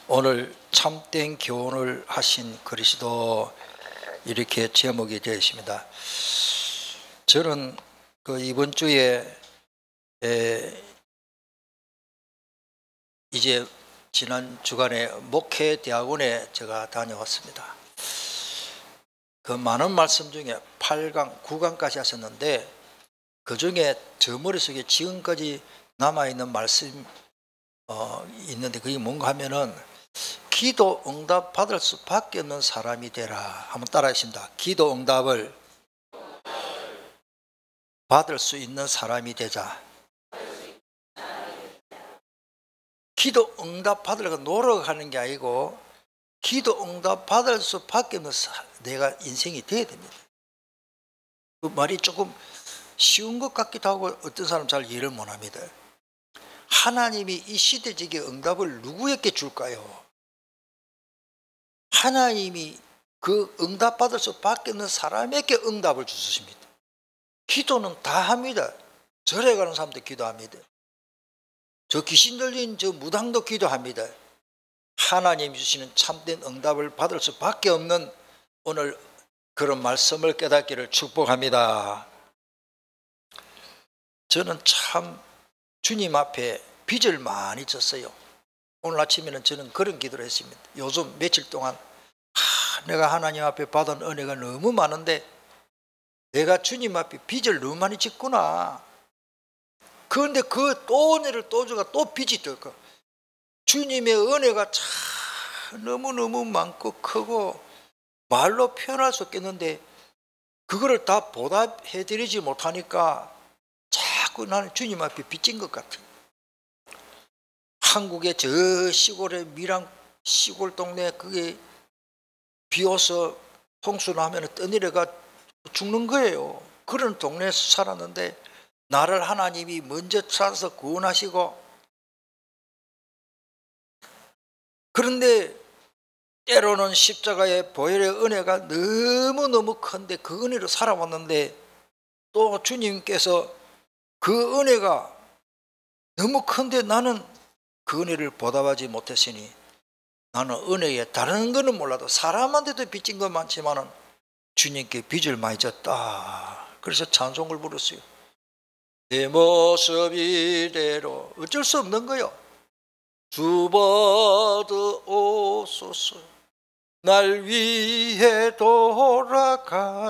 오늘 참된 교훈을 하신 그리스도, 이렇게 제목이 되어 있습니다. 저는 이번 주에 이제 지난 주간에 목회대학원에 제가 다녀왔습니다. 그 많은 말씀 중에 8강, 9강까지 하셨는데 그 중에 저 머릿속에 지금까지 남아있는 말씀이 있는데 그게 뭔가 하면은 기도 응답 받을 수밖에 없는 사람이 되라. 한번 따라하십니다. 기도 응답을 받을 수 있는 사람이 되자. 기도 응답 받으려고 노력하는 게 아니고 기도 응답 받을 수밖에 없는 내가 인생이 돼야 됩니다. 그 말이 조금 쉬운 것 같기도 하고 어떤 사람 잘 이해를 못합니다. 하나님이 이 시대적인 응답을 누구에게 줄까요? 하나님이 그 응답 받을 수밖에 없는 사람에게 응답을 주십니다. 기도는 다 합니다. 절에 가는 사람도 기도합니다. 저 귀신 들린 저 무당도 기도합니다. 하나님이 주시는 참된 응답을 받을 수밖에 없는 오늘 그런 말씀을 깨닫기를 축복합니다. 저는 참 주님 앞에 빚을 많이 졌어요. 오늘 아침에는 저는 그런 기도를 했습니다. 요즘 며칠 동안 내가 하나님 앞에 받은 은혜가 너무 많은데 내가 주님 앞에 빚을 너무 많이 짓구나. 그런데 그 또 은혜를 또 주가 또 빚이 들고 주님의 은혜가 참 너무너무 많고 크고 말로 표현할 수 없겠는데 그거를 다 보답해드리지 못하니까 자꾸 나는 주님 앞에 빚진 것 같아요. 한국의 저 시골의 밀양 시골 동네 그게 비와서 홍수 나면 떠내려가 죽는 거예요. 그런 동네에서 살았는데 나를 하나님이 먼저 찾아서 구원하시고, 그런데 때로는 십자가의 보혈의 은혜가 너무너무 큰데 그 은혜로 살아왔는데 또 주님께서 그 은혜가 너무 큰데 나는 그 은혜를 보답하지 못했으니 나는 은혜에 다른 거는 몰라도 사람한테도 빚진 건 많지만은 주님께 빚을 많이 졌다. 그래서 찬송을 부르어요. 내 모습 이대로 어쩔 수 없는 거요. 주 받으옵소서. 날 위해 돌아가신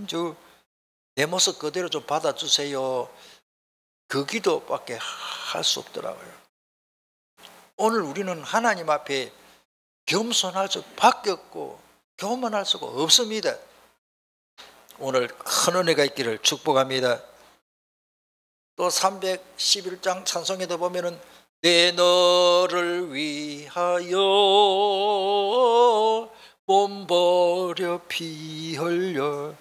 주, 내 모습 그대로 좀 받아주세요. 그 기도밖에 할 수 없더라고요. 오늘 우리는 하나님 앞에 겸손할 수밖에 없고 교만할 수가 없습니다. 오늘 큰 은혜가 있기를 축복합니다. 또 311장 찬송에도 보면은 내 너를 위하여 몸 버려 피 흘려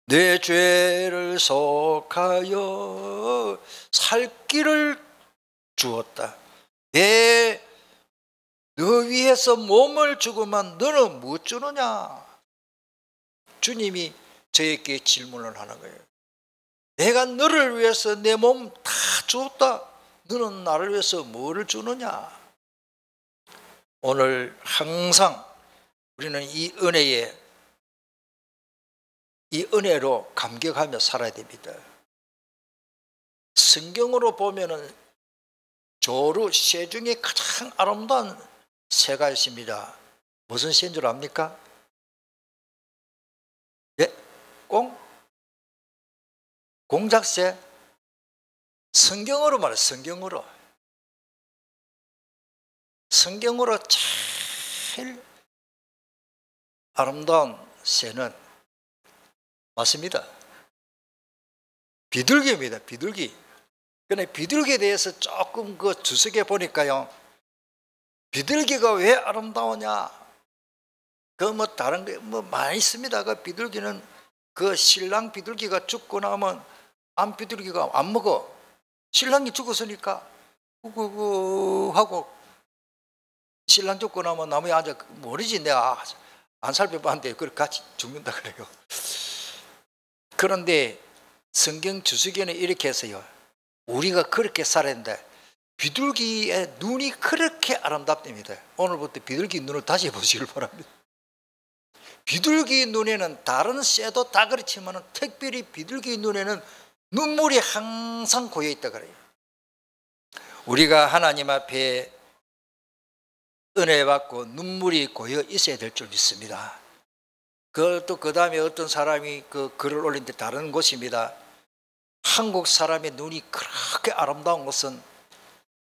내 죄를 속하여 살 길을 주었다. 너 위해서 몸을 주고만 너는 못 주느냐? 주님이 저에게 질문을 하는 거예요. 내가 너를 위해서 내 몸 다 주었다. 너는 나를 위해서 뭐를 주느냐? 오늘 항상 우리는 이 은혜로 감격하며 살아야 됩니다. 성경으로 보면은 조루 새 중에 가장 아름다운 새가 있습니다. 무슨 새인 줄 압니까? 예? 공작새? 성경으로 말해. 성경으로 제일 아름다운 새는 맞습니다. 비둘기입니다. 비둘기. 그런데 비둘기에 대해서 조금 주석해 보니까요. 비둘기가 왜 아름다우냐? 다른 게 많이 있습니다. 그 비둘기는 그 신랑 비둘기가 죽고 나면 암 비둘기가 안 먹어. 신랑이 죽었으니까 하고 신랑 죽고 나면 나무에 앉아 모르지 내가 안 살펴봤는데 그걸 같이 죽는다 그래요. 그런데 성경 주석에는 이렇게 했어요. 우리가 그렇게 살았는데 비둘기의 눈이 그렇게 아름답답니다. 오늘부터 비둘기 눈을 다시 보시길 바랍니다. 비둘기 눈에는 다른 새도 다 그렇지만 특별히 비둘기 눈에는 눈물이 항상 고여 있다 그래요. 우리가 하나님 앞에 은혜 받고 눈물이 고여 있어야 될 줄 믿습니다. 그것도 그 다음에 어떤 사람이 그 글을 올린 데 다른 곳입니다. 한국 사람의 눈이 그렇게 아름다운 것은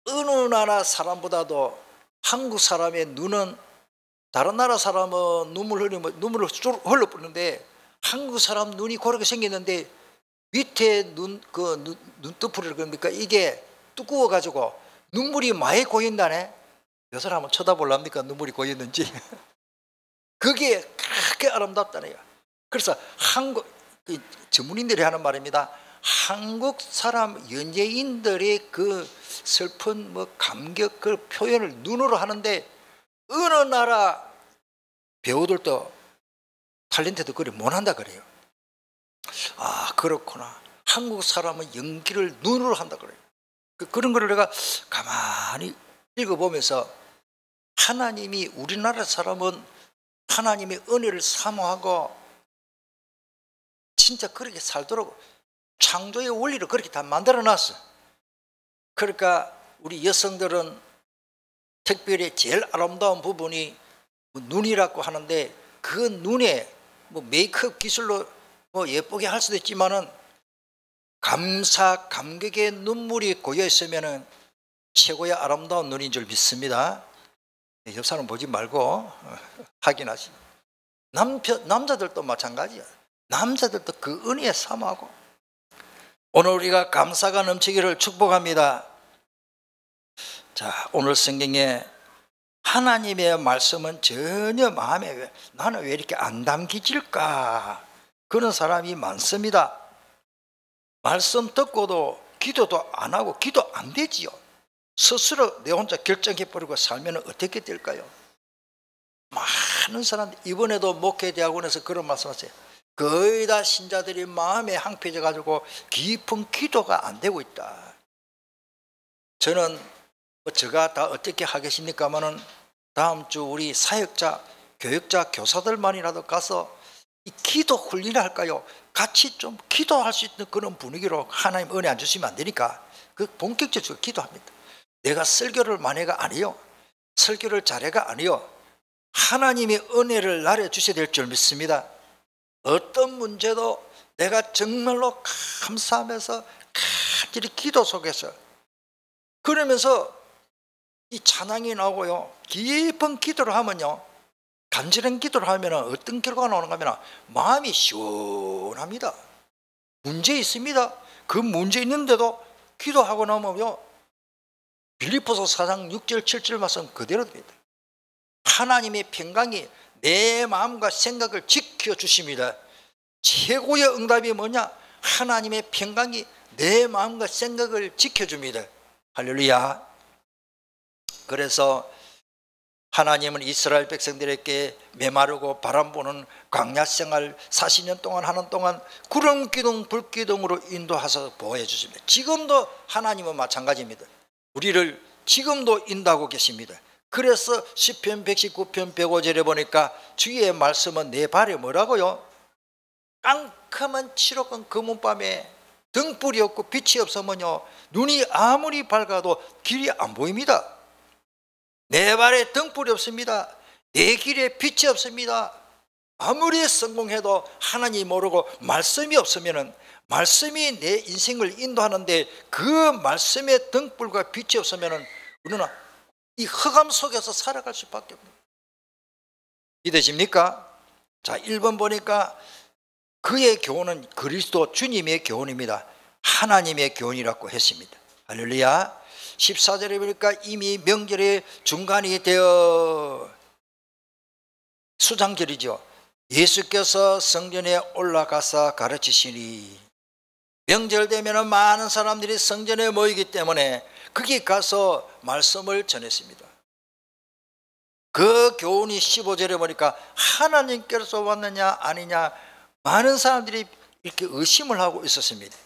어느 나라 사람보다도 한국 사람의 눈은 다른 나라 사람은 눈물 흘리면 눈물을 흘러 뿌리는데 한국 사람 눈이 그렇게 생겼는데 밑에 눈두풀을 그러니까 이게 두꺼워 가지고 눈물이 많이 고인다네. 여 사람은 쳐다볼랍니까? 눈물이 고였는지. 그게 그렇게 아름답다네요. 그래서 한국 전문인들이 하는 말입니다. 한국 사람 연예인들의 그 슬픈 감격 그 표현을 눈으로 하는데 어느 나라 배우들도 탤런트도 그래 못한다 그래요. 아 그렇구나. 한국 사람은 연기를 눈으로 한다 그래요. 그런 거를 내가 가만히 읽어보면서 하나님이 우리나라 사람은 하나님의 은혜를 사모하고 진짜 그렇게 살도록 창조의 원리를 그렇게 다 만들어놨어. 그러니까 우리 여성들은 특별히 제일 아름다운 부분이 눈이라고 하는데 그 눈에 메이크업 기술로 예쁘게 할 수도 있지만은 감격의 눈물이 고여 있으면은 최고의 아름다운 눈인 줄 믿습니다. 옆 사람 보지 말고 확인하시. 남자들도 마찬가지야. 남자들도 그 은혜에 사모하고. 오늘 우리가 감사가 넘치기를 축복합니다. 자, 오늘 성경에 하나님의 말씀은 전혀 마음에 나는 왜 이렇게 안 담기질까? 그런 사람이 많습니다. 말씀 듣고도 기도도 안 하고 기도 안 되지요. 스스로 내 혼자 결정해버리고 살면 어떻게 될까요? 많은 사람들 이번에도 목회대학원에서 그런 말씀하세요. 거의 다 신자들이 마음에 항폐져 가지고 깊은 기도가 안 되고 있다. 저는 제가 다 어떻게 하겠습니까마는 다음 주 우리 사역자, 교육자, 교사들만이라도 가서 이 기도 훈련을 할까요? 같이 좀 기도할 수 있는 그런 분위기로 하나님 은혜 안 주시면 안 되니까 그 본격적으로 기도합니다. 내가 설교를 만해가 아니요, 설교를 잘해가 아니요, 하나님의 은혜를 나려 주셔야 될 줄 믿습니다. 어떤 문제도 내가 정말로 감사하면서 간절히 기도 속에서 그러면서 이 찬양이 나오고요, 깊은 기도를 하면요, 간절한 기도를 하면 어떤 결과가 나오는가 하면 마음이 시원합니다. 문제 있습니다. 그 문제 있는데도 기도하고 나면요, 빌립보서 4장 6절 7절 말씀 그대로 됩니다. 하나님의 평강이 내 마음과 생각을 지켜주십니다. 최고의 응답이 뭐냐? 하나님의 평강이 내 마음과 생각을 지켜줍니다. 할렐루야. 그래서 하나님은 이스라엘 백성들에게 메마르고 바람 부는 광야 생활 40년 동안 하는 동안 구름 기둥 불 기둥으로 인도하셔서 보호해 주십니다. 지금도 하나님은 마찬가지입니다. 우리를 지금도 인도하고 계십니다. 그래서 시편 119편 105절에 보니까 주의 말씀은 내 발에 뭐라고요? 깜깜한 칠흑한 검은밤에 등불이 없고 빛이 없으면요, 눈이 아무리 밝아도 길이 안 보입니다. 내 발에 등불이 없습니다. 내 길에 빛이 없습니다. 아무리 성공해도 하나님 모르고 말씀이 없으면 말씀이 내 인생을 인도하는데 그 말씀의 등불과 빛이 없으면 우리는 이 흑암 속에서 살아갈 수밖에 없습니다. 이해되십니까? 자, 1번 보니까 그의 교훈은 그리스도 주님의 교훈입니다. 하나님의 교훈이라고 했습니다. 할렐루야. 14절에 보니까 이미 명절의 중간이 되어 수장절이죠. 예수께서 성전에 올라가서 가르치시니, 명절 되면 많은 사람들이 성전에 모이기 때문에 거기 가서 말씀을 전했습니다. 그 교훈이 15절에 보니까 하나님께서 왔느냐 아니냐 많은 사람들이 이렇게 의심을 하고 있었습니다.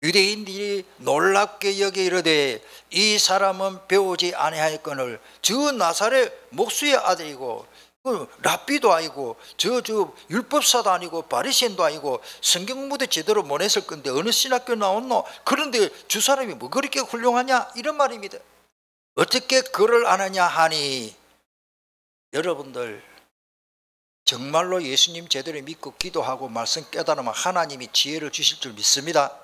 유대인들이 놀랍게 여겨 이르되 이 사람은 배우지 아니하였거늘 저 나사렛 목수의 아들이고 랍비도 아니고 저 율법사도 아니고 바리새인도 아니고 성경 공부도 제대로 못 했을 건데 어느 신학교 나왔노? 그런데 주 사람이 뭐 그렇게 훌륭하냐? 이런 말입니다. 어떻게 그를 아느냐 하니, 여러분들 정말로 예수님 제대로 믿고 기도하고 말씀 깨달으면 하나님이 지혜를 주실 줄 믿습니다.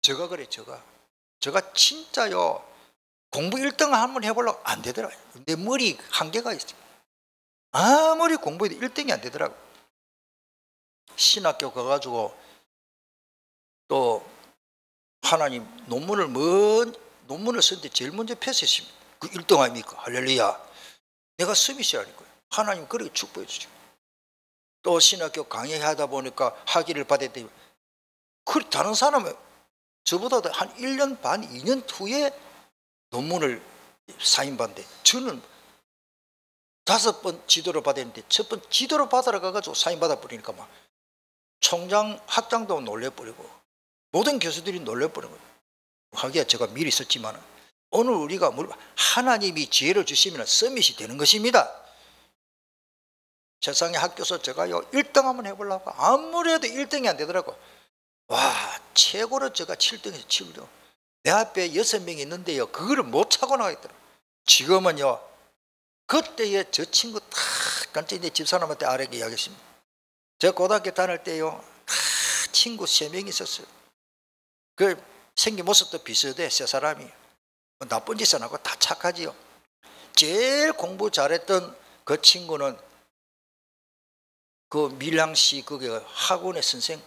제가 그래. 제가 진짜요, 공부 1등 한번 해보려고 안 되더라고요. 내 머리 한계가 있어요. 아무리 공부해도 1등이 안 되더라고. 신학교 가가지고 또 하나님 논문을 썼는데 제일 먼저 패스했습니다. 그 1등 아닙니까? 할렐루야. 내가 서비스라는 거예요. 하나님 그렇게 축복해 주죠. 또 신학교 강의하다 보니까 학위를 받았더니 다른 사람은 저보다 한 1년 반, 2년 후에 논문을 사인받는데 저는 5번 지도를 받았는데 첫 번 지도를 받으러 가가지고 사인받아 버리니까 막 총장, 학장도 놀래버리고 모든 교수들이 놀래버린 거예요. 하기야 제가 미리 썼지만 오늘 우리가 하나님이 지혜를 주시면 서밋이 되는 것입니다. 세상의 학교에서 제가요 1등 한번 해보려고 아무래도 1등이 안 되더라고. 와, 최고로 제가 7등에서 7등. 내 앞에 6명이 있는데요 그거를 못 차고 나가겠더라고요. 지금은요, 그때에 저 친구 다 깜짝이야 집사람한테 아래게 이야기했습니다. 제가 고등학교 다닐 때요 다 친구 3명이 있었어요. 그 생긴 모습도 비슷해. 세 사람이 나쁜 짓 안 하고 다 착하지요. 제일 공부 잘했던 그 친구는 그 밀양시 그게 학원의 선생.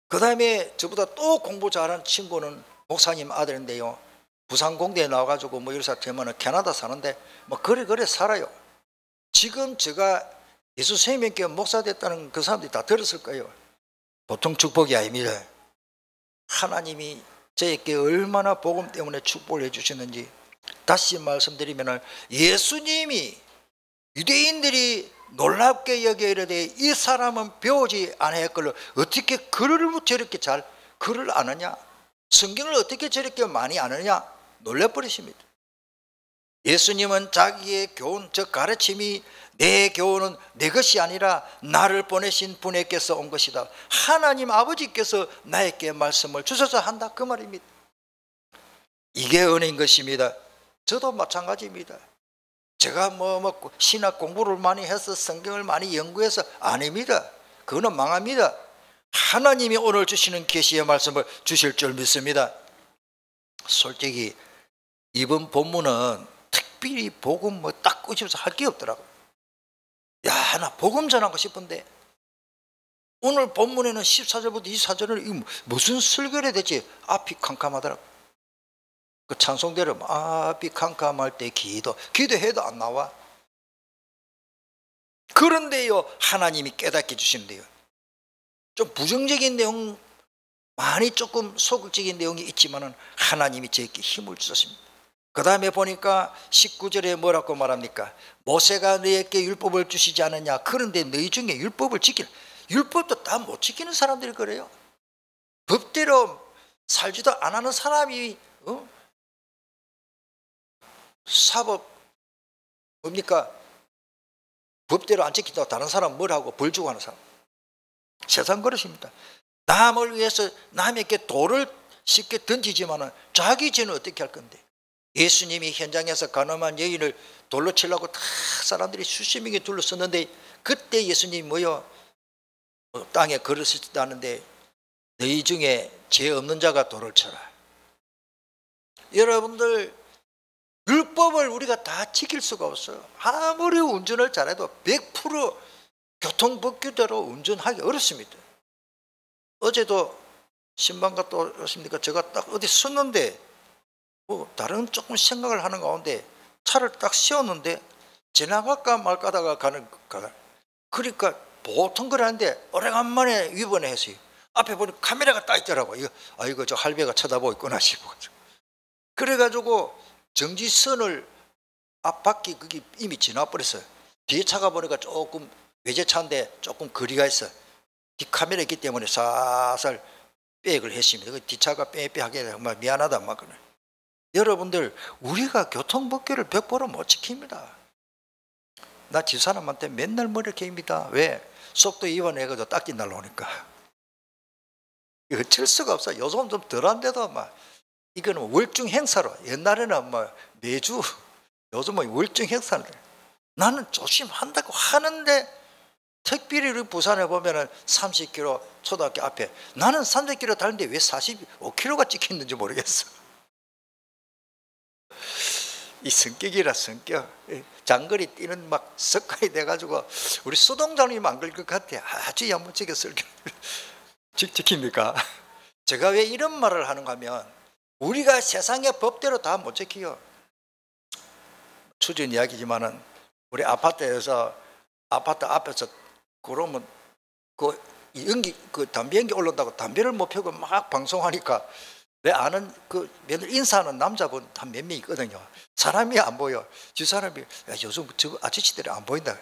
그 다음에 저보다 또 공부 잘하는 친구는 목사님 아들인데요 부산공대에 나와가지고 뭐 이래서 되면 캐나다 사는데 뭐 그래 살아요. 지금 제가 예수 생명교회 목사 됐다는 그 사람들이 다 들었을 거예요. 보통 축복이 아닙니다. 하나님이 저에게 얼마나 복음 때문에 축복을 해주시는지 다시 말씀드리면, 예수님이 유대인들이 놀랍게 여겨 이르되 이 사람은 배우지 아니하였거늘 어떻게 글을 저렇게 잘 글을 아느냐, 성경을 어떻게 저렇게 많이 아느냐 놀래버리십니다. 예수님은 자기의 교훈, 즉 가르침이 내 교훈은 내 것이 아니라 나를 보내신 분에게서 온 것이다. 하나님 아버지께서 나에게 말씀을 주셔서 한다, 그 말입니다. 이게 은혜인 것입니다. 저도 마찬가지입니다. 제가 뭐 신학 공부를 많이 해서 성경을 많이 연구해서 아닙니다. 그거는 망합니다. 하나님이 오늘 주시는 계시의 말씀을 주실 줄 믿습니다. 솔직히 이번 본문은 특별히 복음 뭐 딱 끄집어서 할 게 없더라고요. 야, 나 복음 전하고 싶은데 오늘 본문에는 14절부터 24절은 무슨 설교를 대체 앞이 캄캄하더라고요. 그 찬송대로 앞이 캄캄할 때 기도해도 안 나와. 그런데요 하나님이 깨닫게 해주시는데요 좀 부정적인 내용, 많이 조금 소극적인 내용이 있지만은 하나님이 저에게 힘을 주셨습니다. 그 다음에 보니까 19절에 뭐라고 말합니까? 모세가 너에게 율법을 주시지 않았냐? 그런데 너희 중에 율법을 율법도 다 못 지키는 사람들이 그래요. 법대로 살지도 안 하는 사람이 사법 뭡니까? 법대로 안 지킨다고 다른 사람 뭘 하고 벌 주고 하는 사람. 세상 그렇습니다. 남을 위해서 남에게 돌을 쉽게 던지지만은 자기 죄는 어떻게 할 건데? 예수님이 현장에서 가늠한 여인을 돌로 치려고 다 사람들이 수십 명이 둘러섰는데 그때 예수님이 땅에 걸으시다는데 너희 중에 죄 없는 자가 돌을 쳐라. 여러분들, 율법을 우리가 다 지킬 수가 없어요. 아무리 운전을 잘해도 100% 교통법규대로 운전하기 어렵습니다. 어제도 신방 갔다 오십니까? 제가 딱 어디 섰는데 다른 조금 생각을 하는 가운데 차를 딱 세웠는데 지나갈까 말까 하다가 그러니까 보통 그러는데 오래간만에 위반을 했어요. 앞에 보니 카메라가 딱 있더라고요. 이거 저 할배가 쳐다보고 있구나 싶어. 그래가지고 정지선을 앞바퀴 그게 이미 지나버렸어요. 뒤에 차가 보니까 조금 외제차인데 조금 거리가 있어. 뒷카메라 있기 때문에 살살 백을 했습니다. 그 뒷차가 빼빼하게 정말 미안하다 막 그래. 여러분들 우리가 교통법규를 100% 못 지킵니다. 나 집사람한테 맨날 머리 깁니다. 왜? 속도 위반해가지고 딱지 날라오니까. 이거 어쩔 수가 없어. 요즘 좀 덜한데도 막 이거는 월중 행사로. 옛날에는 뭐 매주, 요즘은 월중 행사로. 나는 조심한다고 하는데 특별히 우리 부산에 보면은 30km 초등학교 앞에 나는 30km 달리는데 왜 45km가 찍혀 있는지 모르겠어. 이 성격이라 성격. 장거리 뛰는 막 습관이 돼가지고 우리 수동장님 안 그럴 것 같아. 아주 야무지게 설교 지킵니까? 제가 왜 이런 말을 하는가 하면 우리가 세상의 법대로 다 못 지켜요. 추진 이야기지만은 우리 아파트에서 아파트 앞에서 그러면 그 연기 담배 연기 올라온다고 담배를 못 펴고 막 방송하니까 내 아는 그 맨날 인사하는 남자분 한 몇 명 있거든요. 사람이 안 보여. 저 사람이 야, 요즘 저 아저씨들이 안 보인다.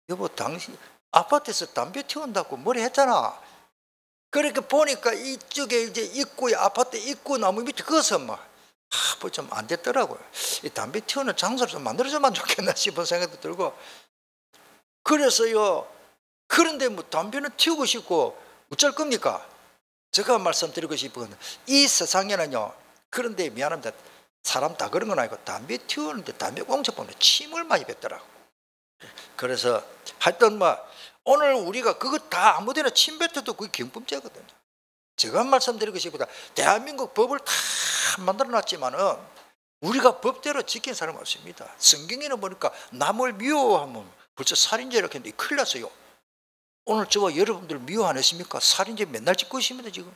여보 당신 아파트에서 담배 태운다고 뭐라 했잖아. 그렇게 보니까 이쪽에 이제 입구에 아파트 입구 나무 밑에 거기서 막 뭐 좀 안 됐더라고요. 이 담배 태우는 장소를 좀 만들어주면 좋겠나 싶은 생각도 들고 그래서요. 그런데 뭐 담배는 태우고 싶고 어쩔 겁니까? 제가 말씀드리고 싶은 건 이 세상에는요. 그런데 미안합니다. 사람 다 그런 건 아니고 담배 태우는데 담배 공차 보면 침을 많이 뱉더라고. 그래서 하여튼 뭐 오늘 우리가 그거 다 아무데나 침 뱉어도 그게 경범죄거든요. 제가 말씀드리고 싶다. 대한민국 법을 다 만들어 놨지만은 우리가 법대로 지킨 사람은 없습니다. 성경에는 보니까 남을 미워하면 벌써 살인죄 이렇게 했는데 큰일 났어요. 오늘 저와 여러분들 미워 안 했습니까? 살인죄 맨날 짓고 있습니다. 지금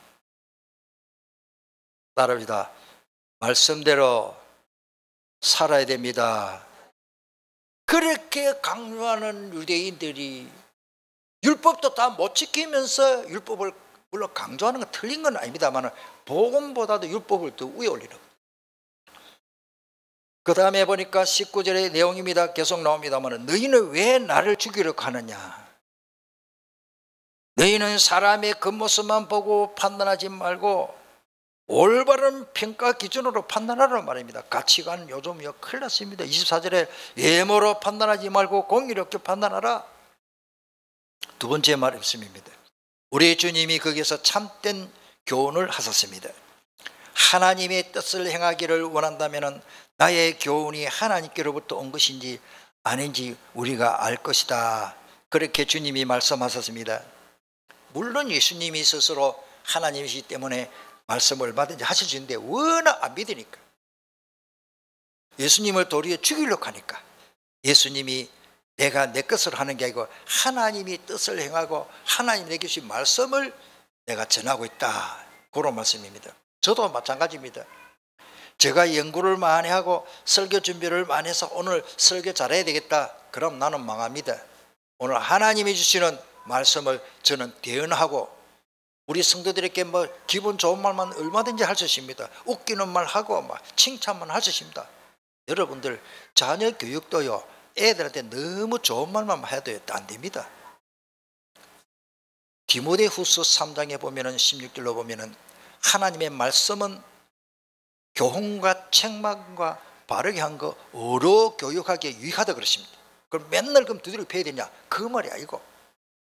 따라합니다. 말씀대로 살아야 됩니다. 그렇게 강요하는 유대인들이 율법도 다 못 지키면서 율법을 물론 강조하는 건 틀린 건 아닙니다만 복음보다도 율법을 더 위에 올리는 거예요. 그 다음에 보니까 19절의 내용입니다. 계속 나옵니다만 너희는 왜 나를 죽이려고 하느냐. 너희는 사람의 겉모습만 보고 판단하지 말고 올바른 평가 기준으로 판단하라는 말입니다. 가치관 요즘 큰일 났습니다. 24절에 외모로 판단하지 말고 공의롭게 판단하라. 두 번째 말씀입니다. 우리 주님이 거기서 참된 교훈을 하셨습니다. 하나님의 뜻을 행하기를 원한다면 나의 교훈이 하나님께로부터 온 것인지 아닌지 우리가 알 것이다. 그렇게 주님이 말씀하셨습니다. 물론 예수님이 스스로 하나님이시기 때문에 말씀을 얼마든지 하시는데 워낙 안 믿으니까 예수님을 도리어 죽이려고 하니까 예수님이 내가 내 것을 하는 게 아니고 하나님이 뜻을 행하고 하나님 내게 주신 말씀을 내가 전하고 있다. 그런 말씀입니다. 저도 마찬가지입니다. 제가 연구를 많이 하고 설교 준비를 많이 해서 오늘 설교 잘해야 되겠다. 그럼 나는 망합니다. 오늘 하나님이 주시는 말씀을 저는 대언하고 우리 성도들에게 뭐 기분 좋은 말만 얼마든지 할 수 있습니다. 웃기는 말 하고 막 칭찬만 할 수 있습니다. 여러분들 자녀 교육도요. 애들한테 너무 좋은 말만 해도 안 됩니다. 디모데후서 3장에 보면은 16절로 보면은 하나님의 말씀은 교훈과 책망과 바르게 한 거 어로 교육하기에 유익하다 그러십니다. 그럼 맨날 그럼 두드려 패야 되냐? 그 말이 아니고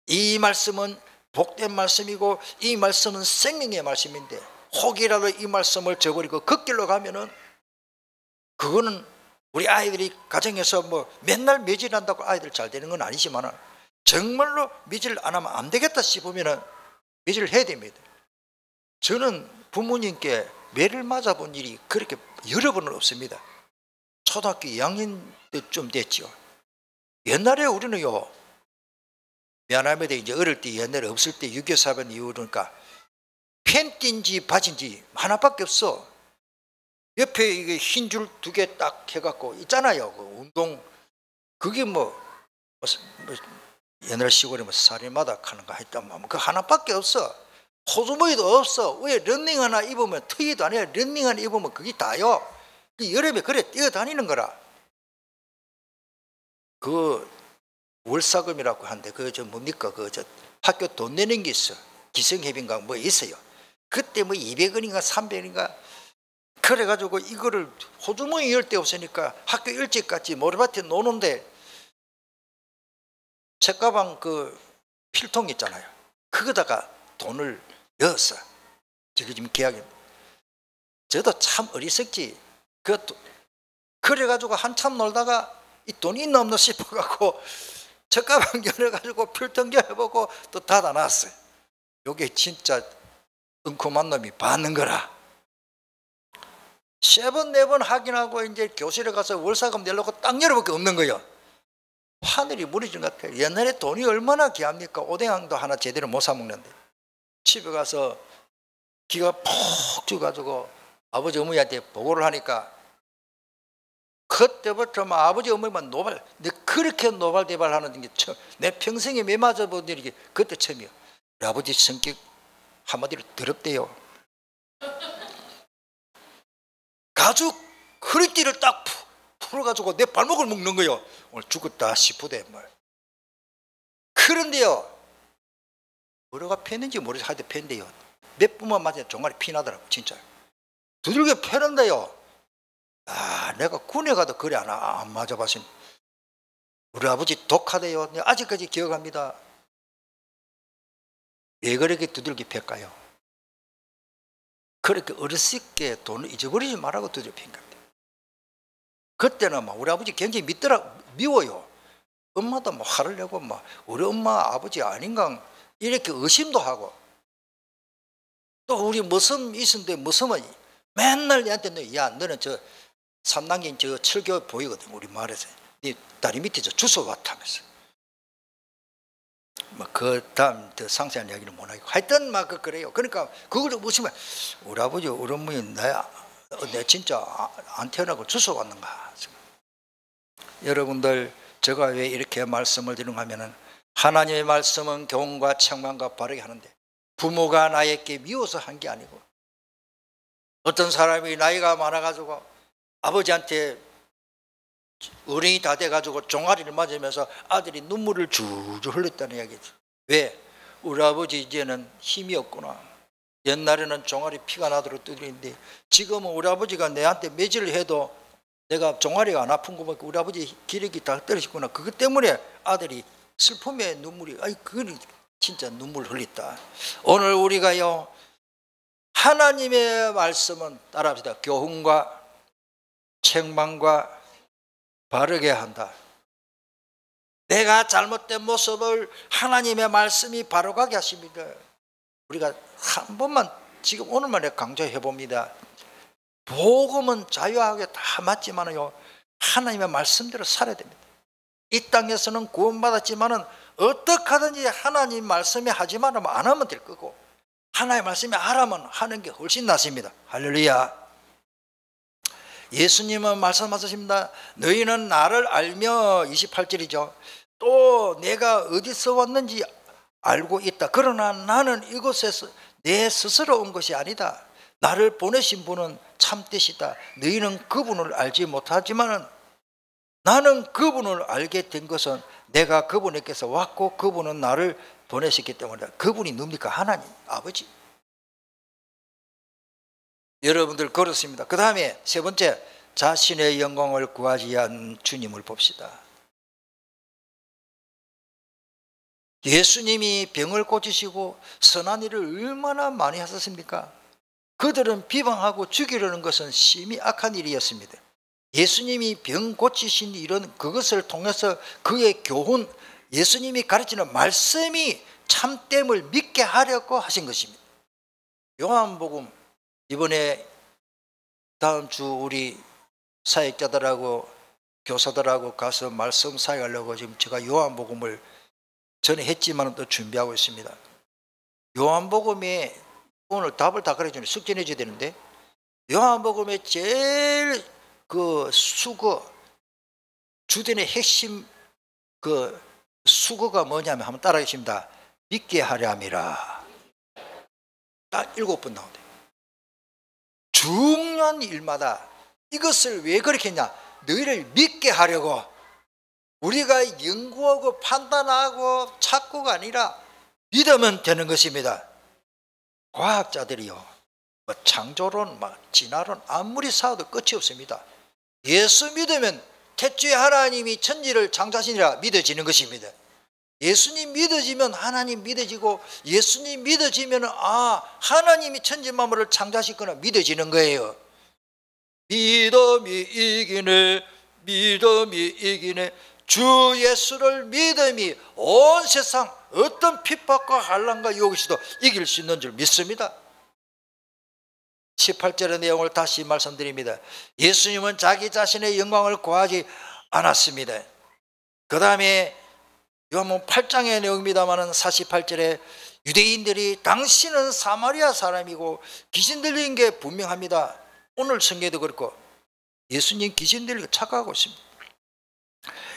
이 말씀은 복된 말씀이고 이 말씀은 생명의 말씀인데 혹이라도 이 말씀을 저버리고 걷길로 가면은 그거는 우리 아이들이 가정에서 뭐 맨날 매질한다고 아이들 잘 되는 건 아니지만 정말로 매질 안 하면 안 되겠다 싶으면 매질을 해야 됩니다. 저는 부모님께 매를 맞아본 일이 그렇게 여러 번은 없습니다. 초등학교 2학년 때쯤 됐죠. 옛날에 우리는요, 미안합니다. 이제 어릴 때 옛날에 없을 때 6.25 사변 이후니까 팬티인지 바지인지 하나밖에 없어. 옆에 이게 흰 줄 2개 딱 해갖고 있잖아요. 그 운동 그게 뭐 옛날 시골에 뭐 살인마다 하는 거 했단 그 하나밖에 없어. 호주머니도 없어. 왜 런닝 하나 입으면 트이도 아니야. 런닝 하나 입으면 그게 다요. 여름에 그래 뛰어다니는 거라. 그 월사금이라고 하는데 그 저 뭡니까 그 저 학교 돈 내는 게 있어. 기성협인가 뭐 있어요. 그때 뭐 200원인가 300원인가 그래가지고 이거를 호주머니 열 데 없으니까 학교 일찍 갔지. 모래밭에 노는데 책가방 그 필통 있잖아요. 그거다가 돈을 넣었어. 저게 지금 계약이. 저도 참 어리석지. 그것도 그래가지고 한참 놀다가 이 돈이 있나 없나 싶어갖고 책가방 열어가지고 필통 열어보고 또 닫아놨어요. 요게 진짜 은큼한 놈이 받는 거라. 3번 4번 확인하고 이제 교실에 가서 월사금 내려고 딱 열어밖에 없는 거예요. 하늘이 무너진 것 같아요. 옛날에 돈이 얼마나 귀합니까? 오뎅탕도 하나 제대로 못 사 먹는데 집에 가서 기가 푹 죽어가지고 아버지 어머니한테 보고를 하니까 그때부터 막 아버지 어머니만 노발, 내 그렇게 노발대발하는 게 처음, 내 평생에 매 맞아본 일이 그때 처음이에요. 우리 아버지 성격 한마디로 더럽대요. 가죽 허리띠를 딱 풀어가지고 내 발목을 묶는 거예요. 오늘 죽었다 싶으대 뭘. 그런데요, 뭐가 패는지 모르겠어요. 하여튼 패는데요, 몇 분만 맞으면 종아리 피나더라고. 진짜 두들겨 패는데요, 아, 내가 군에 가도 그래 안 맞아봤으니 우리 아버지 독하대요. 내가 아직까지 기억합니다. 왜 그렇게 두들겨 팰까요? 그렇게 어렸을게 돈을 잊어버리지 말라고 두들겨 팬 겁니다. 그때는 막 우리 아버지 굉장히 미워요. 엄마도 막 화를 내고 막 우리 엄마 아버지 아닌가 이렇게 의심도 하고, 또 우리 머슴 있었는데 머슴은 맨날 얘한테 야 너는 저 삼남긴 저 철교 보이거든 우리 마을에서. 네 다리 밑에 저 주워 왔다면서. 뭐 그 다음 더 상세한 이야기는 못 하고 하여튼 막 그래요. 그러니까 그걸 보시면 우리 아버지 우리 어머니 내 진짜 안 태어나고 주워 왔는가. 여러분들, 제가 왜 이렇게 말씀을 드리는가 하면은 하나님의 말씀은 교훈과 책망과 바르게 하는데 부모가 나에게 미워서 한 게 아니고, 어떤 사람이 나이가 많아가지고 아버지한테 어른이 다 돼가지고 종아리를 맞으면서 아들이 눈물을 줄줄 흘렸다는 이야기죠. 왜? 우리 아버지 이제는 힘이 없구나. 옛날에는 종아리 피가 나도록 두드리는데 지금은 우리 아버지가 내한테 매질을 해도 내가 종아리가 안 아픈 거 보니까 우리 아버지 기력이 다 떨어지구나. 그것 때문에 아들이 슬픔의 눈물이, 아이 그건 진짜 눈물 흘렸다. 오늘 우리가요, 하나님의 말씀은 따라합시다. 교훈과 책망과 바르게 한다. 내가 잘못된 모습을 하나님의 말씀이 바로가게 하십니다. 우리가 한 번만 지금 오늘만에 강조해 봅니다. 복음은 자유하게 다 맞지만요, 하나님의 말씀대로 살아야 됩니다. 이 땅에서는 구원받았지만은 어떻게 하든지 하나님 말씀에 하지만 안 하면 될 거고, 하나님의 말씀에 하라면 하는 게 훨씬 낫습니다. 할렐루야. 예수님은 말씀하십니다. 너희는 나를 알며, 28절이죠. 또 내가 어디서 왔는지 알고 있다. 그러나 나는 이곳에서 내 스스로 온 것이 아니다. 나를 보내신 분은 참되시다. 너희는 그분을 알지 못하지만 나는 그분을 알게 된 것은 내가 그분에게서 왔고 그분은 나를 보내셨기 때문에. 그분이 누굽니까? 하나님 아버지. 여러분들 그렇습니다. 그 다음에 세 번째, 자신의 영광을 구하지 않는 주님을 봅시다. 예수님이 병을 고치시고 선한 일을 얼마나 많이 하셨습니까? 그들은 비방하고 죽이려는 것은 심히 악한 일이었습니다. 예수님이 병 고치신 일은 그것을 통해서 그의 교훈, 예수님이 가르치는 말씀이 참됨을 믿게 하려고 하신 것입니다. 요한복음, 이번에 다음 주 우리 사역자들하고 교사들하고 가서 말씀 사역하려고 지금 제가 요한복음을 전에 했지만 또 준비하고 있습니다. 요한복음에 오늘 답을 다 가르쳐주는 숙제해 줘야 되는데, 요한복음의 제일 그 수거, 주된의 핵심 그 수거가 뭐냐면 한번 따라해 주십니다. 믿게 하려 함이라. 딱 7번 나오네요. 중요한 일마다 이것을 왜 그렇게 했냐? 너희를 믿게 하려고. 우리가 연구하고 판단하고 찾고가 아니라 믿으면 되는 것입니다. 과학자들이요, 뭐 창조론, 진화론 아무리 쌓아도 끝이 없습니다. 예수 믿으면 태초에 하나님이 천지를 창조하시니라 믿어지는 것입니다. 예수님 믿어지면 하나님 믿어지고, 예수님 믿어지면 하나님이 천지 만물을 창조하셨구나 믿어지는 거예요. 믿음이 이기네, 믿음이 이기네. 주 예수를 믿음이 온 세상 어떤 핍박과 환난과 유혹에서도 이길 수 있는 줄 믿습니다. 18절의 내용을 다시 말씀드립니다. 예수님은 자기 자신의 영광을 구하지 않았습니다. 그 다음에 요한복음 8장의 내용입니다만 48절에 유대인들이 당신은 사마리아 사람이고 귀신 들린 게 분명합니다. 오늘 성경에도 그렇고 예수님 귀신 들리고 착각하고 있습니다.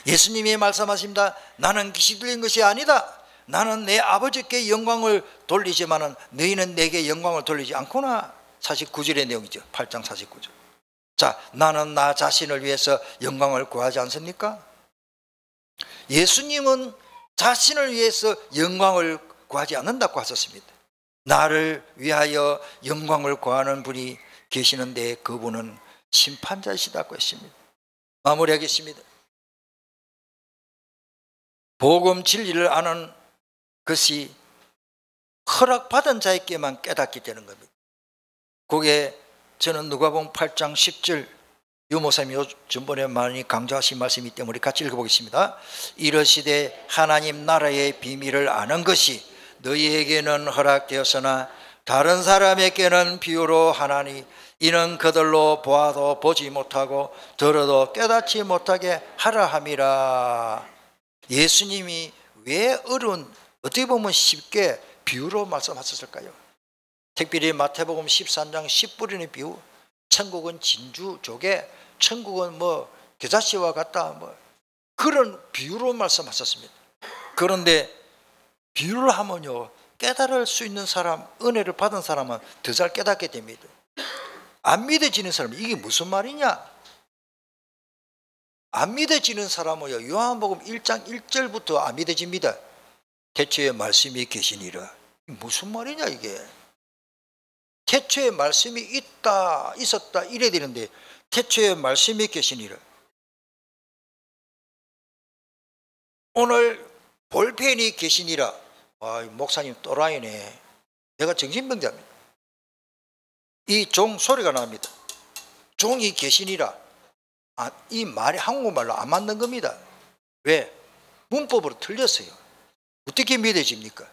예수님이 말씀하십니다. 나는 귀신 들린 것이 아니다. 나는 내 아버지께 영광을 돌리지만은 너희는 내게 영광을 돌리지 않구나. 49절의 내용이죠. 8장 49절. 자, 나는 나 자신을 위해서 영광을 구하지 않습니까? 예수님은 자신을 위해서 영광을 구하지 않는다고 하셨습니다. 나를 위하여 영광을 구하는 분이 계시는데 그분은 심판자이시다고 했습니다. 마무리하겠습니다. 복음 진리를 아는 것이 허락받은 자에게만 깨닫게 되는 겁니다. 그게 저는 누가복음 8장 10절 유모사님이 전번에 많이 강조하신 말씀이기 때문에 같이 읽어보겠습니다. 이르시되 하나님 나라의 비밀을 아는 것이 너희에게는 허락되었으나 다른 사람에게는 비유로 하나니 이는 그들로 보아도 보지 못하고 들어도 깨닫지 못하게 하라 함이라. 예수님이 왜 어려운, 어떻게 보면 쉽게 비유로 말씀하셨을까요? 특별히 마태복음 13장 10뿌리는 비유, 천국은 진주 조개, 천국은 겨자씨와 같다, 그런 비유로 말씀하셨습니다. 그런데 비유를 하면요, 깨달을 수 있는 사람, 은혜를 받은 사람은 더 잘 깨닫게 됩니다. 안 믿어지는 사람은 이게 무슨 말이냐? 안 믿어지는 사람은요, 요한복음 1장 1절부터 안 믿어집니다. 태초에 말씀이 계시니라. 무슨 말이냐 이게? 태초에 말씀이 있었다 이래야 되는데 태초에 말씀이 계시니라. 오늘 볼펜이 계시니라. 목사님 또라이네. 내가 정신병자입니다. 이 종 소리가 납니다. 종이 계시니라. 이 말이 한국말로 안 맞는 겁니다. 왜? 문법으로 틀렸어요. 어떻게 믿어집니까?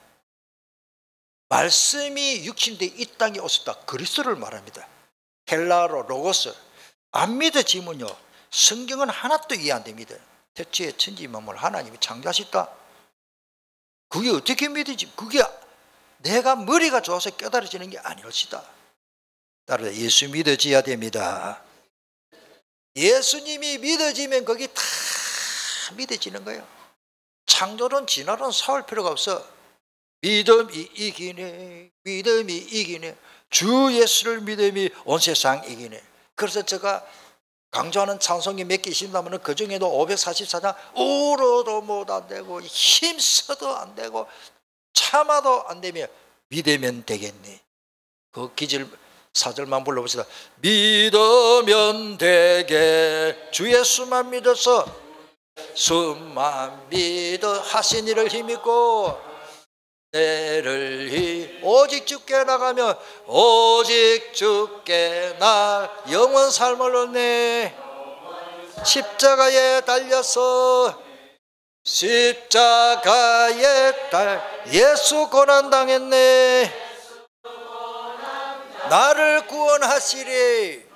말씀이 육신돼 이 땅에 오셨다. 그리스도를 말합니다. 헬라어로 로고스. 안 믿어지면요, 성경은 하나도 이해 안 됩니다. 태초에 천지 만물 하나님이 창조하셨다. 그게 어떻게 믿어지? 그게 내가 머리가 좋아서 깨달아지는 게 아니었시다. 따라서 예수 믿어져야 됩니다. 예수님이 믿어지면 거기 다 믿어지는 거예요. 창조론 진화론 사올 필요가 없어. 믿음이 이기네, 믿음이 이기네. 주 예수를 믿음이 온 세상 이기네. 그래서 제가 강조하는 찬송이 몇 개 있습니다만 그 중에도 544장 울어도 못 안 되고 힘써도 안 되고 참아도 안 되며 믿으면 되겠네. 그 기절 4절만 불러봅시다. 믿으면 되게 주 예수만 믿어서 수만 믿어 하신 일을 힘입고 내를 오직 주께 나가며 오직 주께 나 영원 삶을 얻네. 십자가에 달려서 십자가에 예수 고난당했네. 나를 구원하시리.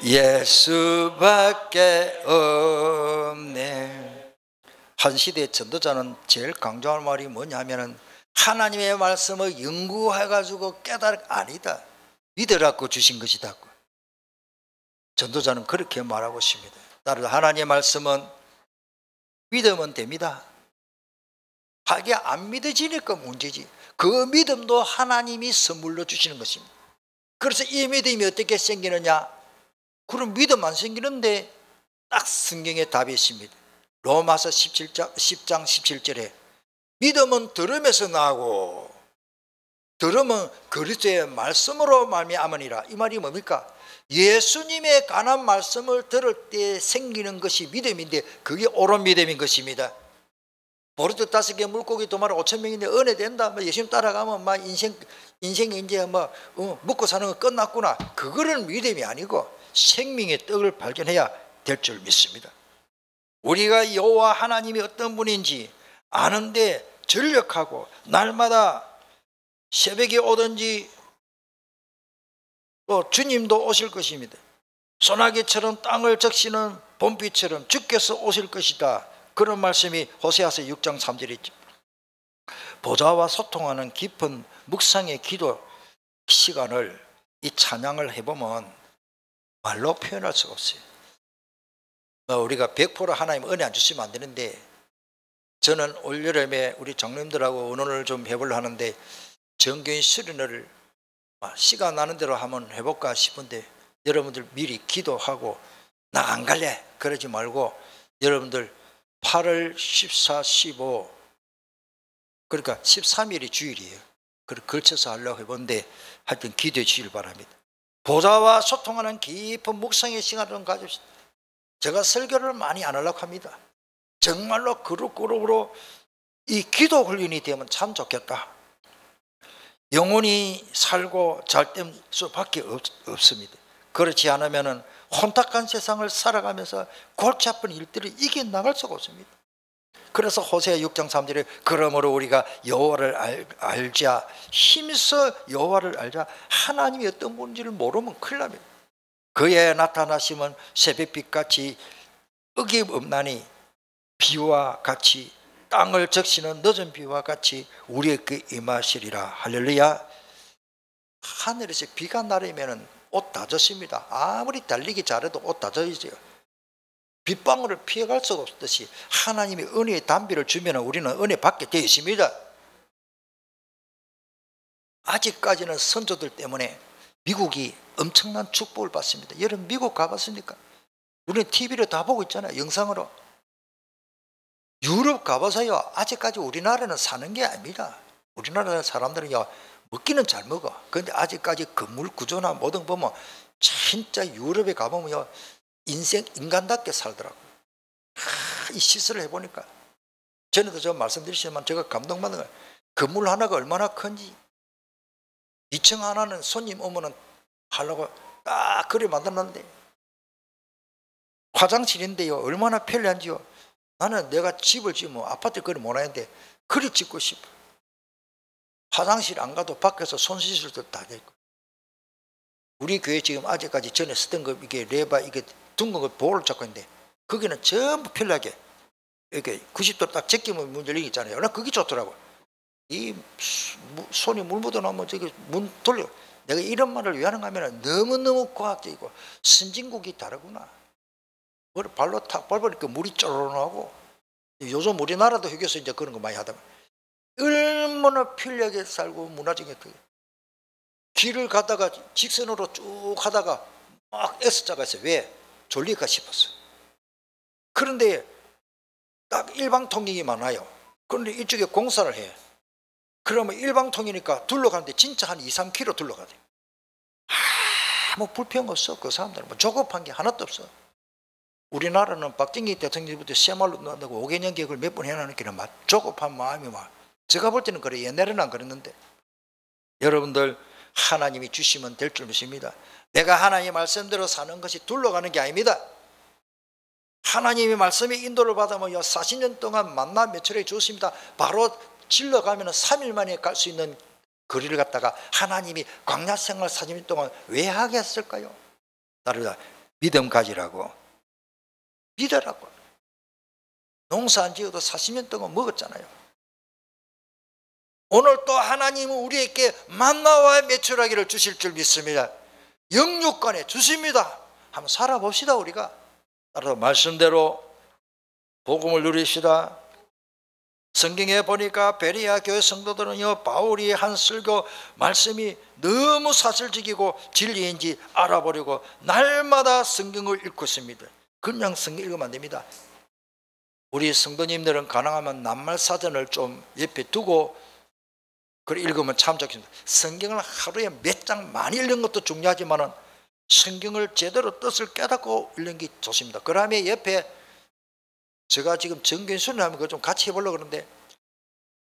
예수밖에 없네. 한 시대 전도자는 제일 강조할 말이 뭐냐면은 하나님의 말씀을 연구해가지고 아니다. 믿으라고 주신 것이다. 전도자는 그렇게 말하고 있습니다. 따라서 하나님의 말씀은 믿으면 됩니다. 하게 안 믿어지니까 문제지. 그 믿음도 하나님이 선물로 주시는 것입니다. 그래서 이 믿음이 어떻게 생기느냐? 그런 믿음 안 생기는데 딱 성경에 답이 있습니다. 로마서 10장 17절에 믿음은 들음에서 나고 들음은 그리스도의 말씀으로 말미암으니라. 이 말이 뭡니까? 예수님의 관한 말씀을 들을 때 생기는 것이 믿음인데 그게 옳은 믿음인 것입니다. 보리떡 5개 물고기 2마리 5,000명인데 은혜 된다. 뭐 예수님 따라가면 막 인생이 이제 먹고 사는 거 끝났구나. 그거는 믿음이 아니고 생명의 떡을 발견해야 될 줄 믿습니다. 우리가 여호와 하나님이 어떤 분인지 아는데 전력하고 날마다 새벽에 오든지 또 주님도 오실 것입니다. 소나기처럼 땅을 적시는 봄비처럼 주께서 오실 것이다. 그런 말씀이 호세아서 6장 3절에 있죠. 보좌와 소통하는 깊은 묵상의 기도 시간을 이 찬양을 해보면 말로 표현할 수가 없어요. 우리가 100% 하나님 은혜 안 주시면 안 되는데 저는 올여름에 우리 장로님들하고 의논을 좀 해보려 하는데 정교인 수련회를 시간 나는 대로 한번 해볼까 싶은데 여러분들 미리 기도하고 나 안 갈래 그러지 말고 여러분들 8월 14, 15 그러니까 13일이 주일이에요. 그걸 걸쳐서 하려고 해보는데 하여튼 기도해 주시길 바랍니다. 보좌와 소통하는 깊은 묵상의 시간을 좀 가집시다. 제가 설교를 많이 안 하려고 합니다. 정말로 그룹으로 이 기도 훈련이 되면 참 좋겠다. 영혼이 살고 잘될 수밖에 없습니다. 그렇지 않으면 혼탁한 세상을 살아가면서 골치 아픈 일들을 이겨나갈 수가 없습니다. 그래서 호세아 6장 3절에 그러므로 우리가 여호와를 알자 힘써 여호와를 알자. 하나님이 어떤 분인지를 모르면 큰일 납니다. 그의 나타나심은 새벽빛같이 어김없나니 비와 같이 땅을 적시는 늦은 비와 같이 우리에게 임하시리라. 할렐루야. 하늘에서 비가 내리면 옷 다 젖습니다. 아무리 달리기 잘해도 옷 다 젖어요. 빗방울을 피해갈 수가 없듯이 하나님이 은혜의 담비를 주면 우리는 은혜 받게 되어 있습니다. 아직까지는 선조들 때문에 미국이 엄청난 축복을 받습니다. 여러분 미국 가봤습니까? 우리는 TV로 다 보고 있잖아요. 영상으로. 유럽 가보세요. 아직까지 우리나라는 사는 게 아닙니다. 우리나라 사람들은요 먹기는 잘 먹어. 그런데 아직까지 건물 구조나 뭐든 보면 진짜 유럽에 가보면요 인간답게 살더라고요. 이 시설을 해보니까 전에도 제가 말씀드렸지만 제가 감동받는 거예요. 건물 하나가 얼마나 큰지 2층 하나는 손님 오면은 하려고 딱 그리 만들었는데 화장실인데요 얼마나 편리한지요. 나는 내가 집을 지으면 아파트 그리 못 하는데 그리 짓고 싶어. 화장실 안 가도 밖에서 손 씻을 때 다 돼 있고. 우리 교회 지금 아직까지 전에 쓰던 거 이게 레바 이게 둥근 거 볼을 잡고 있는데 거기는 전부 편리하게 이렇게 90도 딱 제끼면 문 열리기 있잖아요. 나 그게 좋더라고. 이 손이 물 묻어나면 저기 문 돌려. 내가 이런 말을 왜 하는가 하면 너무너무 과학적이고 선진국이 다르구나. 뭘 발로 탁 밟으니까 물이 쪼르르 나고 요즘 우리나라도 휴게소 이제 그런 거 많이 하다 보면 얼마나 편리하게 살고 문화적인 길을 가다가 직선으로 쭉 하다가 막 S자가 있어요. 왜? 졸릴까 싶었어. 그런데 딱 일방통행이 많아요. 그런데 이쪽에 공사를 해. 그러면 일방통행이니까 둘러가는데 진짜 한 2, 3km 둘러가야 돼. 아무 불평 없어. 그 사람들은 뭐 조급한 게 하나도 없어. 우리나라는 박정희 대통령부터 새말로 나고 5개년 계획을 몇 번 해놨는데 막 조급한 마음이 막 제가 볼 때는 그래. 옛날에는 안 그랬는데 여러분들 하나님이 주시면 될 줄 믿습니다. 내가 하나님의 말씀대로 사는 것이 둘러가는 게 아닙니다. 하나님의 말씀의 인도를 받으면 40년 동안 만나 며칠에 주었습니다. 바로 질러가면 3일 만에 갈 수 있는 거리를 갖다가 하나님이 광야 생활 40년 동안 왜 하게 했을까요? 나를 믿음 가지라고. 믿으라고. 농사 안 지어도 40년 동안 먹었잖아요. 오늘 또 하나님은 우리에게 만나와 매출하기를 주실 줄 믿습니다. 영육간에 주십니다. 한번 살아봅시다. 우리가 따라서 말씀대로 복음을 누리시다. 성경에 보니까 베레아 교회 성도들은요 바울이 한 설교 말씀이 너무 사실적이고 진리인지 알아보려고 날마다 성경을 읽고 있습니다. 그냥 성경 읽으면 안 됩니다. 우리 성도님들은 가능하면 낱말 사전을 좀 옆에 두고 그걸 읽으면 참 좋겠습니다. 성경을 하루에 몇 장 많이 읽는 것도 중요하지만은 성경을 제대로 뜻을 깨닫고 읽는 게 좋습니다. 그 다음에 옆에 제가 지금 정견순을 하면 그거 좀 같이 해보려고 그러는데,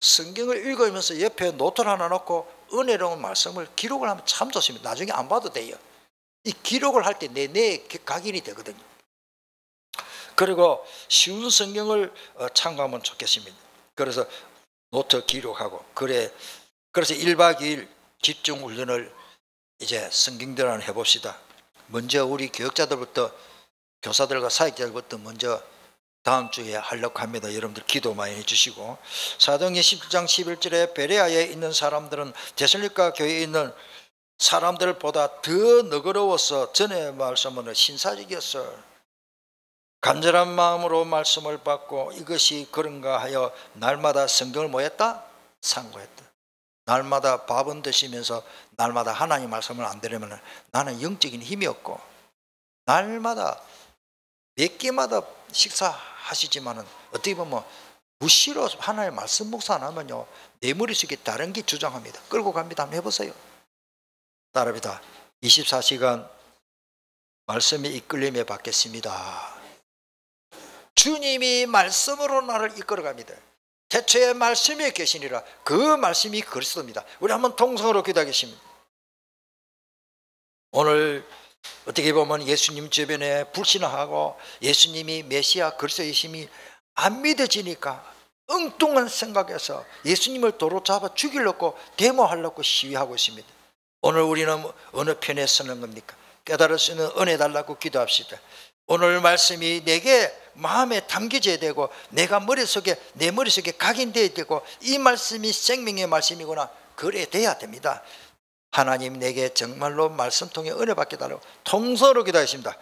성경을 읽으면서 옆에 노트를 하나 놓고 은혜로운 말씀을 기록을 하면 참 좋습니다. 나중에 안 봐도 돼요. 이 기록을 할 때 내 각인이 되거든요. 그리고 쉬운 성경을 참고하면 좋겠습니다. 그래서 노트 기록하고, 그래서 1박 2일 집중 훈련을 이제 성경대로 해봅시다. 먼저 우리 교육자들부터, 교사들과 사역자들부터 먼저 다음 주에 하려고 합니다. 여러분들 기도 많이 해주시고, 사도행전 17장 11절에 베레아에 있는 사람들은 데살로니가 교회에 있는 사람들보다 더 너그러워서 전의 말씀은 신사적이었어. 간절한 마음으로 말씀을 받고 이것이 그런가 하여 날마다 성경을 뭐 했다? 상고했다. 날마다 밥은 드시면서 날마다 하나님 말씀을 안 들으면 나는 영적인 힘이 없고, 날마다 몇 개마다 식사하시지만은 어떻게 보면 무시로 하나님 말씀 묵상 안 하면요, 내 머릿속에 다른 게 주장합니다. 끌고 갑니다. 한번 해보세요. 따라합니다. 24시간 말씀의 이끌림에 받겠습니다. 주님이 말씀으로 나를 이끌어갑니다. 태초에 말씀이 계시니라. 그 말씀이 그리스도입니다. 우리 한번 통성으로 기도하겠습니다. 오늘 어떻게 보면 예수님 주변에 불신하고 예수님이 메시아 그리스도이심이 안 믿어지니까 엉뚱한 생각에서 예수님을 도로 잡아 죽이려고 데모하려고 시위하고 있습니다. 오늘 우리는 어느 편에 서는 겁니까? 깨달을 수 있는 은혜 달라고 기도합시다. 오늘 말씀이 내게 마음에 담겨져야 되고, 내가 내 머릿속에 각인되어야 되고, 이 말씀이 생명의 말씀이구나, 그래 돼야 됩니다. 하나님 내게 정말로 말씀 통해 은혜 받게 달라고 통서로 기도하겠습니다.